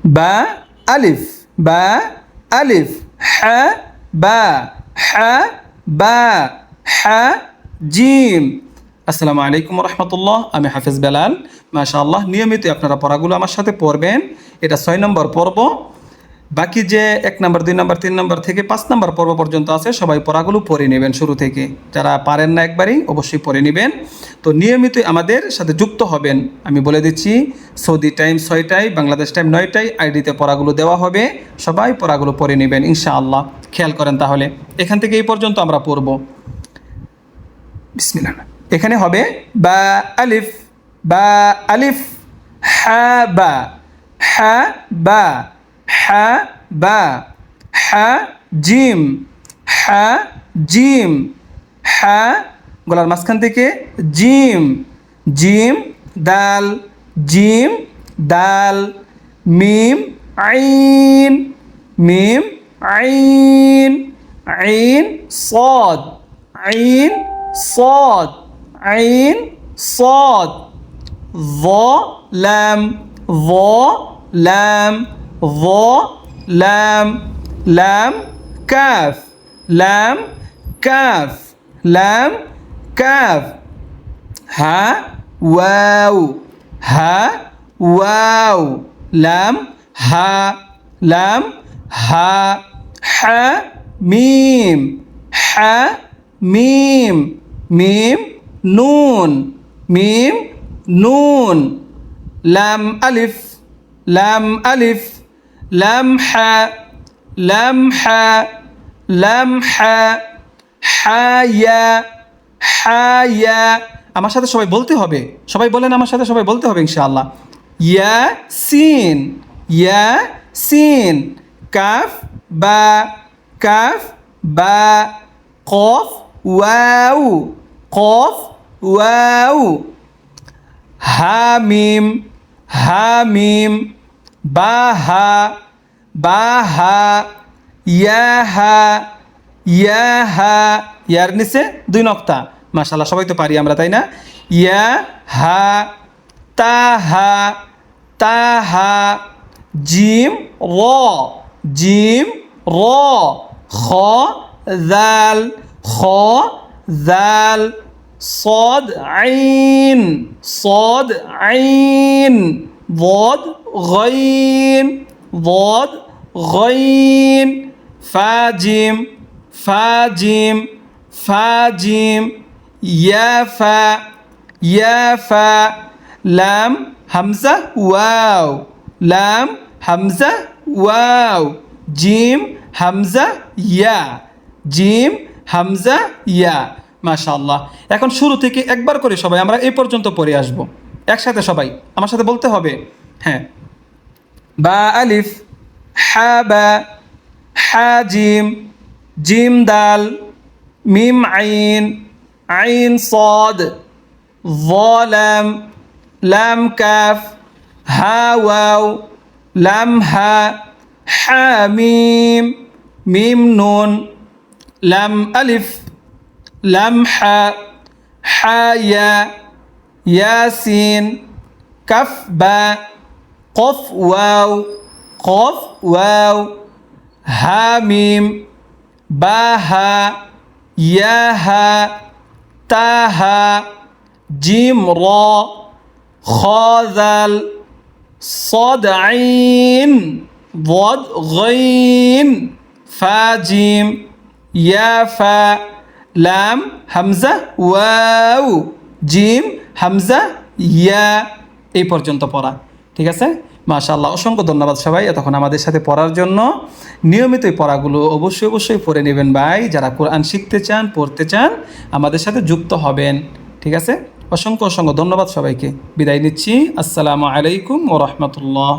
বা আলিফ, বা আলিফ, হা বা, হা বা, হা জিম। আসসালামু আলাইকুম রহমতুল্লাহ। আমি হাফেজ বেলাল। মাশাআল্লাহ, নিয়মিত আপনারা পড়াগুলো আমার সাথে পড়বেন। এটা 6 নম্বর পর্ব। বাকি যে 1 নম্বর, 2 নম্বর, 3 নম্বর থেকে 5 নম্বর পর্ব পর্যন্ত আছে, সবাই পড়াগুলো পড়ে নেবেন শুরু থেকে। যারা পারেন না একবারই, অবশ্যই পড়ে নেবেন। তো নিয়মিত আমাদের সাথে যুক্ত হবেন। আমি বলে দিচ্ছি, সৌদি টাইম 6টায়, বাংলাদেশ টাইম 9টায় আইডিতে পড়াগুলো দেওয়া হবে। সবাই পড়াগুলো পড়ে নেবেন ইনশাআল্লাহ। খেয়াল করেন তাহলে, এখান থেকে এই পর্যন্ত আমরা পড়ব। বিসমিল্লাহ। এখানে হবে বা আলিফ, বা আলিফ, হা বা, হা বা, হা বা, হা জিম, হা জিম, হা গলার মাঝখান থেকে জিম, জিম দাল, জিম দাল, মিম আইন, মিম আইন, আইন صاد, আইন صاد, আইন صاد, ظ لام, ظ لام, ظ لام, لام كاف, لام كاف, لام كاف, ها واو, ها واو, لام ها, لام ها, ح ميم, ح ميم, ميم نون, ميم نون, لام ألف, لام ألف, لام حاء, لام حاء, لام حاء, حايا, حايا। আমার সাথে সবাই বলতে হবে, সবাই বলেন আমার সাথে, সবাই বলতে হবে ইনশাআল্লাহ। ইয়া সিন, ইয়া সিন, কাফ বা, কাফ বা, কফ ওয়াও, কফ ওয়াও, হামিম, হামিম, বাহা, বাহা, ইয়াহা, ইয়াহা, ইয়ার নিচে 2 নক্তা। মাশাআল্লাহ, সবাই তো পারি আমরা, তাই না? ইয়া হা, তাহা, তাহা, জিম র, জিম র, খ জাল, খ জাল, صاد عين, صاد عين, ضاد غين, ضاد غين, فاجيم, فاجيم, فاجيم, يافا, يافا، لام همزة واو, لام همزة واو, جيم همزة يا, জিম হামজা ইয়া। মাশাআল্লাহ। এখন শুরু থেকে একবার করে সবাই আমরা এই পর্যন্ত পড়ে আসব একসাথে। সবাই আমার সাথে বলতে হবে। হ্যাঁ, বা আলিফ, হা বা, হা জিম, জিম দাল, মিম আইন, আইন صاد, ظ لام, লাম কাফ, হা ওয়াও, লাম হা, হা মিম, মিম নুন, লাম আলিফ, লাম হা, হা ইয়া, ইয়াসিন, কাফ বা, কফ ওয়াও, কফ ওয়াও, হা মিম, বাহা, ইয়াহা, তাহা, জিম র, খ জাল, صاد عين, ضاد غين, فاجيم, يافا، লাম হামজা ওয়াও, জিম হামজা ইয়া। এই পর্যন্ত পড়া ঠিক আছে? মাশাআল্লাহ, অসংখ্য ধন্যবাদ সবাই এতক্ষণ আমাদের সাথে পড়ার জন্য। নিয়মিত এই পড়াগুলো অবশ্যই অবশ্যই পড়ে নেবেন ভাই। যারা কোরআন শিখতে চান, পড়তে চান, আমাদের সাথে যুক্ত হবেন। ঠিক আছে? অসংখ্য অসংখ্য ধন্যবাদ সবাইকে। বিদায় নিচ্ছি। আসসালামু আলাইকুম ওয়া রাহমাতুল্লাহ।